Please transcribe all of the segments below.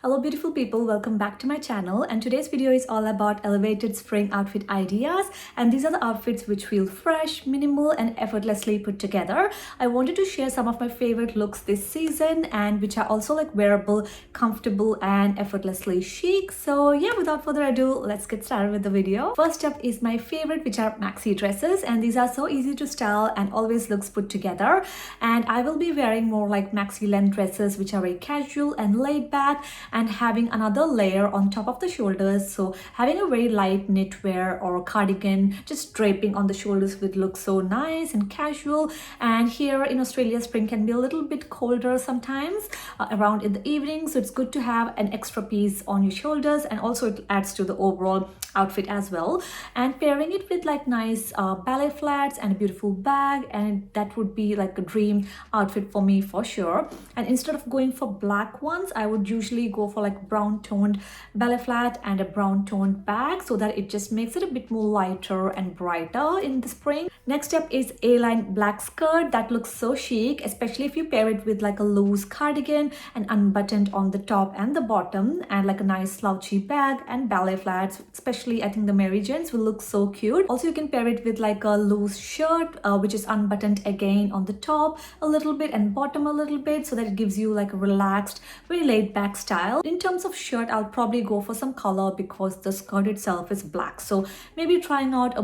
Hello beautiful people, welcome back to my channel, and today's video is all about elevated spring outfit ideas, and these are the outfits which feel fresh, minimal and effortlessly put together. I wanted to share some of my favorite looks this season and which are also like wearable, comfortable and effortlessly chic. So yeah, without further ado, let's get started with the video. First up is my favorite, which are maxi dresses, and these are so easy to style and always looks put together. And I will be wearing more like maxi length dresses which are very casual and laid back and having another layer on top of the shoulders. So having a very light knitwear or cardigan just draping on the shoulders would look so nice and casual. And here in Australia, spring can be a little bit colder sometimes around in the evening, so it's good to have an extra piece on your shoulders, and also it adds to the overall outfit as well. And pairing it with like nice ballet flats and a beautiful bag, and that would be like a dream outfit for me for sure. And instead of going for black ones, I would usually go for like brown toned ballet flat and a brown toned bag, so that it just makes it a bit more lighter and brighter in the spring. Next up is A-line black skirt that looks so chic, especially if you pair it with like a loose cardigan and unbuttoned on the top and the bottom, and like a nice slouchy bag and ballet flats. Especially I think the Mary Janes will look so cute. Also you can pair it with like a loose shirt which is unbuttoned again on the top a little bit and bottom a little bit, so that it gives you like a relaxed, very laid back style. In terms of shirt, I'll probably go for some color because the skirt itself is black. So maybe trying out a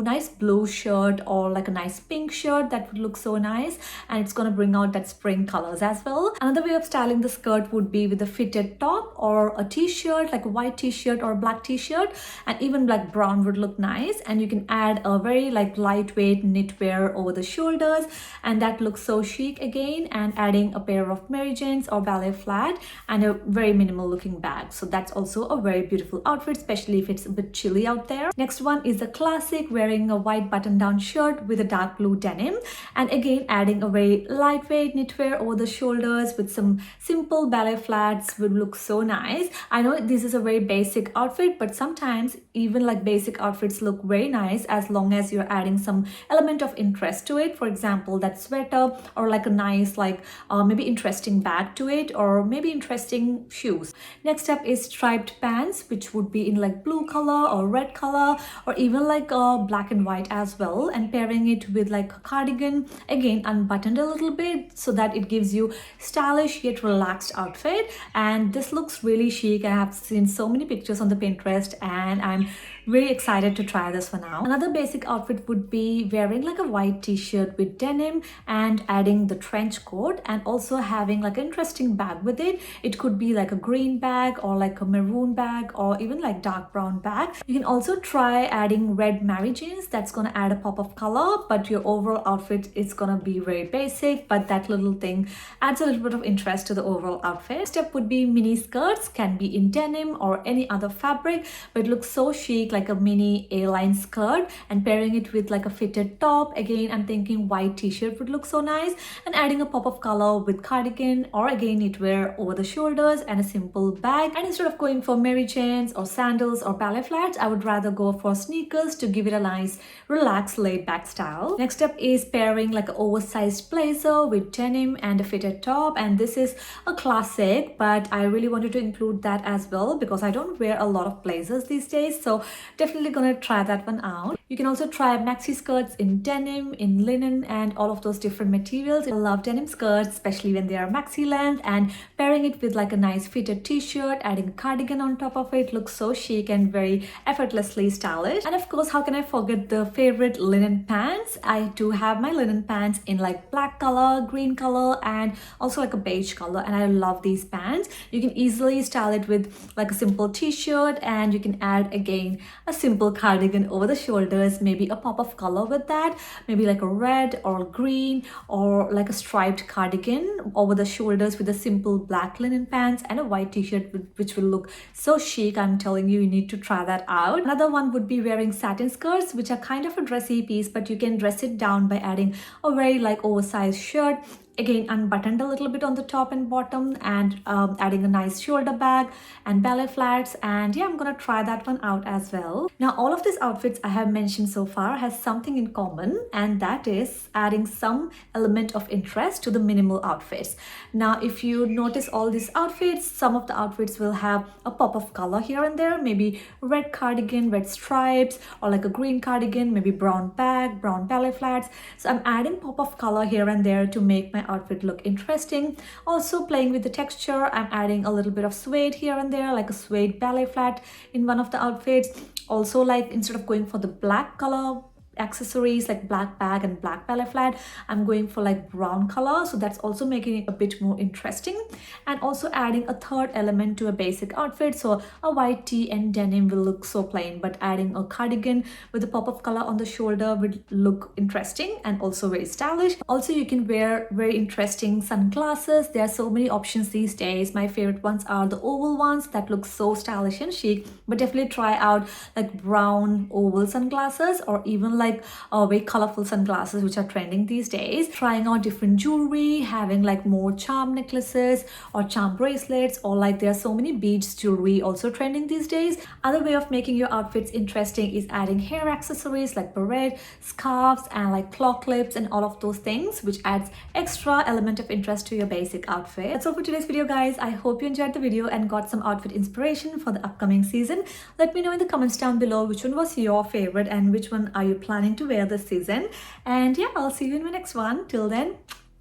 nice blue shirt or like a nice pink shirt, that would look so nice, and it's gonna bring out that spring colors as well. Another way of styling the skirt would be with a fitted top or a t-shirt, like a white t-shirt or a black t-shirt, and even like brown would look nice. And you can add a very like lightweight knitwear over the shoulders, and that looks so chic again, and adding a pair of Mary Janes or ballet flat and a very minimal looking bag. So that's also a very beautiful outfit, especially if it's a bit chilly out there. Next one is a classic, wearing a white button down shirt with a dark blue denim, and again adding a very lightweight knitwear over the shoulders with some simple ballet flats would look so nice. I know this is a very basic outfit, but sometimes even like basic outfits look very nice as long as you're adding some element of interest to it. For example, that sweater or like a nice like maybe interesting bag to it, or maybe interesting shoes. Next up is striped pants, which would be in like blue color or red color, or even like black and white as well, and pairing it with like a cardigan, again unbuttoned a little bit, so that it gives you stylish yet relaxed outfit. And this looks really chic. I have seen so many pictures on the Pinterest, and I'm very excited to try this one out. Another basic outfit would be wearing like a white t-shirt with denim and adding the trench coat, and also having like an interesting bag with it. It could be like a green bag or like a maroon bag or even like dark brown bag. You can also try adding red Mary Janes. That's gonna add a pop of color, but your overall outfit is gonna be very basic, but that little thing adds a little bit of interest to the overall outfit. Step would be mini skirts, can be in denim or any other fabric, but it looks so chic, like a mini A-line skirt, and pairing it with like a fitted top. Again, I'm thinking white t-shirt would look so nice, and adding a pop of color with cardigan or again knitwear over the shoulders and a simple bag. And instead of going for Mary Janes or sandals or ballet flats, I would rather go for sneakers to give it a nice relaxed laid back style. Next up is pairing like an oversized blazer with denim and a fitted top, and this is a classic, but I really wanted to include that as well because I don't wear a lot of blazers these days, so definitely gonna try that one out. You can also try maxi skirts in denim, in linen, and all of those different materials. I love denim skirts, especially when they are maxi length, and pairing it with like a nice fitted t-shirt, adding a cardigan on top of it looks so chic and very effortlessly stylish. And of course, how can I forget the favorite linen pants? I do have my linen pants in like black color, green color, and also like a beige color, and I love these pants. You can easily style it with like a simple t-shirt, and you can add again a simple cardigan over the shoulders, maybe a pop of color with that, maybe like a red or green or like a striped cardigan over the shoulders with a simple black linen pants and a white t-shirt, which will look so chic. I'm telling you, you need to try that out. Another one would be wearing satin skirts, which are kind of a dressy piece, but you can dress it down by adding a very like oversized shirt again unbuttoned a little bit on the top and bottom, and adding a nice shoulder bag and ballet flats. And yeah, I'm gonna try that one out as well. Now all of these outfits I have mentioned so far has something in common, and that is adding some element of interest to the minimal outfits. Now if you notice all these outfits, some of the outfits will have a pop of color here and there, maybe red cardigan, red stripes, or like a green cardigan, maybe brown bag, brown ballet flats. So I'm adding pop of color here and there to make my outfit look interesting. Also playing with the texture, I'm adding a little bit of suede here and there, like a suede ballet flat in one of the outfits. Also, like instead of going for the black color accessories like black bag and black ballet flat, I'm going for like brown color, so that's also making it a bit more interesting. And also adding a third element to a basic outfit, so a white tee and denim will look so plain, but adding a cardigan with a pop of color on the shoulder would look interesting and also very stylish. Also you can wear very interesting sunglasses. There are so many options these days. My favorite ones are the oval ones that look so stylish and chic, but definitely try out like brown oval sunglasses, or even like very colorful sunglasses which are trending these days. Trying out different jewelry, having like more charm necklaces or charm bracelets, or like there are so many beads jewelry also trending these days. Other way of making your outfits interesting is adding hair accessories like barrette, scarves, and like claw clips and all of those things, which adds extra element of interest to your basic outfit. That's all for today's video, guys. I hope you enjoyed the video and got some outfit inspiration for the upcoming season. Let me know in the comments down below which one was your favorite and which one are you planning to wear this season. And yeah, I'll see you in my next one. Till then,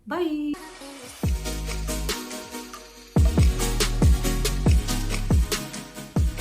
bye.